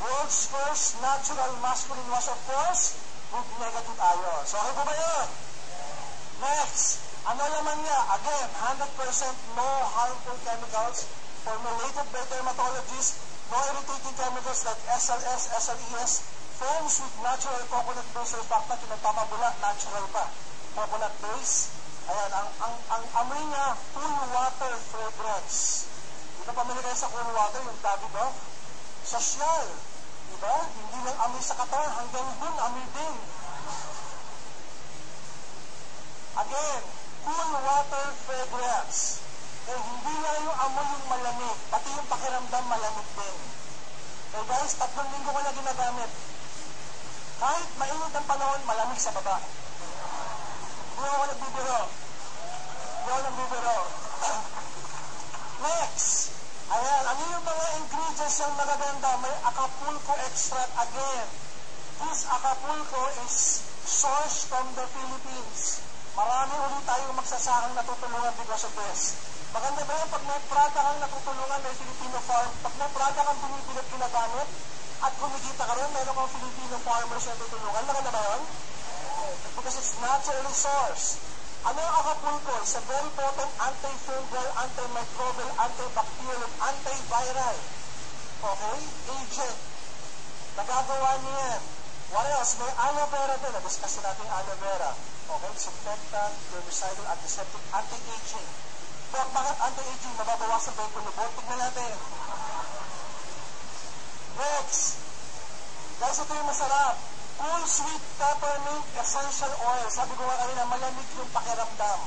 World's first natural masculine wash, of course, with negative ions. Okay po ba yun? Next, ano naman niya? Again, 100% no harmful chemicals formulated by dermatologists, no irritating chemicals like SLS, SLES, foams with natural coconut base surfactant, yung nagpapabula, natural pa. Coconut base. Ayan, ang amoy niya, cool water fragrance. Di ba pamili kayo sa cool water, yung Davidoff? Dog? Sosyal. Di ba? Hindi lang amoy sa katawan, hanggang dun, amoy din. Again, cool water fragrance. Eh, hindi lang yung amoy yung malamig, pati yung pakiramdam malamig din. Eh guys, 3 linggo ko na ginagamit. Kahit mainit ang panahon, malamig sa baba. Hindi ako nagbibiro. Next. Ayan, ano yung mga ingredients yung magaganda? May Acapulco extract again. This Acapulco is sourced from the Philippines. Marami ulit tayong magsasakang natutulungan because of this. Maganda ba yun pag may product kang natutulungan, may Filipino farm, pag may product kang binibilag ginagamit, at kumikita ka rin, meron kang Filipino farmers na tutulungan. Maganda ba yun? Because it's naturally sourced. Ano yung Acapulco? It's a very potent antifungal, antimicrobial, antibacterial, antiviral. Okay? Agent. Nagagawa niya yan. What else? May aloe vera din. Na-discuss natin aloe vera. Okay? Disinfectant, germicidal, antiseptic, anti-aging. Bakit anti-aging? Mababawasan ba yung kulubot? Tignan natin. Next. Guys, ito yung masarap. Cool sweet peppermint essential oil. Sabi ko nga kanina, malamig yung pakiramdam.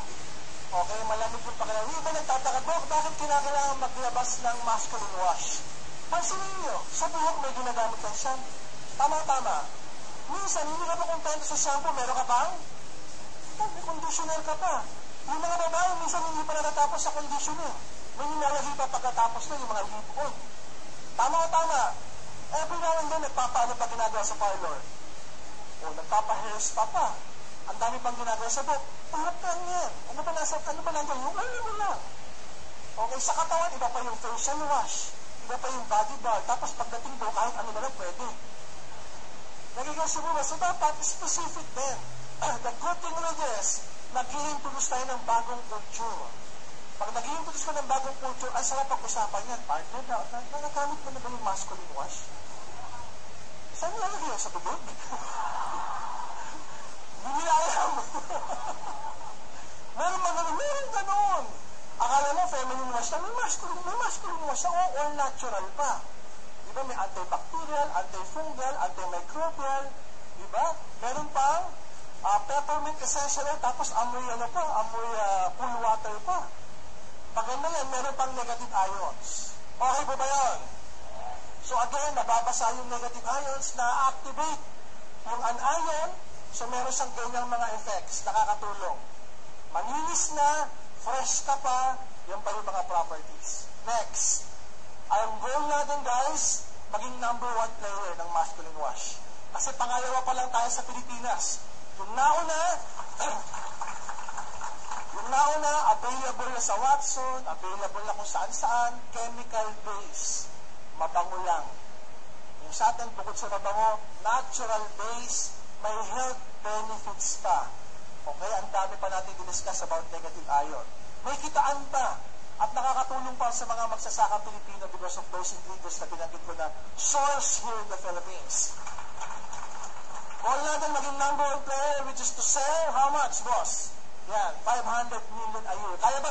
Okay, malamig yung pakiramdam. Hindi ba nagtataka, bakit kinakailangan maglabas ng masculine wash? Pansinin nyo, sa buhok may ginagamit ng shampoo. Tama-tama. Minsan, hindi ka pa kontento sa shampoo, meron ka bang? May conditioner ka pa. Yung mga babae, minsan hindi pa natatapos sa conditioner. May nilalagay pa pagkatapos na yung mga lip-on. Tama-tama. Every now and then, nagpapaano pa ginagawa sa parlor? O nagpapa-hair spa pa. Ang dami pang ginagawa sa buhok. Lahat lang yan. Ano ba nandiyan? Yung ano mo lang. Okay, sa katawan, iba pa yung facial wash. Iba pa yung body bar. Tapos pagdating doon, kahit ano na lang pwede. Nagigasi mo ba? So dapat specific din. The good thing with this, nag-i-introduce tayo ng bagong culture. Pag nag-i-introduce ka ng bagong culture, ang sarap pag-usapan yan. Partner, nagagamit mo na ba yung masculine wash? Saan nilalagay yun? Sa bubog? Hindi alam. Meron ganun. Akala mo, feminine wash na, may masculine wash na, all natural pa. Diba, may antibacterial, antifungal, antimicrobial, diba? Meron pang peppermint essential oil, tapos amoy cool water pa. Paganda yan, meron pang negative ions. Okay po ba yan? So again, nababasa yung negative ions, na-activate yung anion, so meron siyang ganyang mga effects, nakakatulong. Malinis na, fresh ka pa, yan pa yung mga properties. Next, ang goal natin guys, maging #1 player ng masculine wash. Kasi pangalawa pa lang tayo sa Pilipinas. Yung nauna, available na sa Watson, available na kung saan-saan, chemical base. Mabango lang. Yung sa atin, bukod sa mabango, natural base, may health benefits pa. Okay, ang dami pa natin diniscuss about negative ion. May kitaan pa. At nakakatulong pa sa mga magsasaka Pilipino because of those ingredients na pinanggit ko na source here in the Philippines. Goal natin maging #1 player, which is to sell how much, boss? Yan, 500 million a year. Kaya ba